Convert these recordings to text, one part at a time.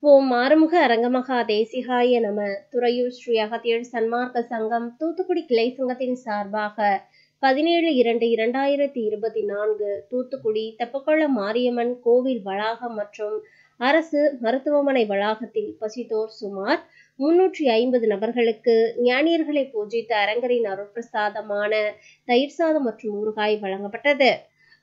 ஓம் ஆறுமுக அரங்கமகா தேசிகாய நம. துறையூர் ஸ்ரீ அகத்தியர் சன்மார்க்க சங்கம் தூத்துக்குடி கிளை சங்கத்தின் சார்பாக 17/2/2024 தூத்துக்குடி தெப்பக்குளம் மாரியம்மன் கோவில் வளாகம் மற்றும் அரசு மருத்துவமனை வளாகத்தில் பசித்தோர் சுமார் 350 நபர்களுக்கு ஞானியர்களை பூஜித்த அரங்கரின் அருட்பிரசாதமான தயிர் சாதம் மற்றும் ஊறுகாய் வழங்கப்பட்டது.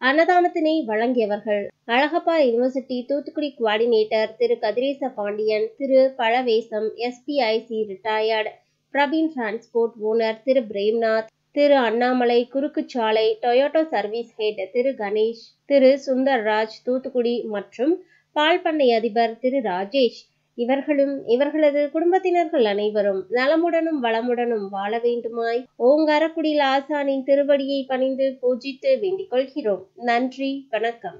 அன்னதானத்தினை வழங்கியவர்கள் அழகப்பா யூனிவர்சிட்டி தூத்துக்குடி குவாடினேட்டர் திரு கதிரேச பாண்டியன், திரு Palavesam, SPIC retired Praveen transport owner திரு பிரேம்நாத், திரு Annamalai Kurukkuchalai Toyota service head திரு கணேஷ், திரு சுந்தர்ராஜ் தூத்துக்குடி மற்றும் பால் பண்ணை அதிபர் திரு ராஜேஷ். இவர்களும் இவர்களது குடும்பத்தினர்கள் அனைவரும் நலமுடனும் வளமுடனும் வாழ வேண்டுமாய் ஓங்காரக்குடியில் ஆசானின் திருவடியை பணிந்து பூஜித்து வேண்டிக் கொள்கிறோம். நன்றி, வணக்கம்.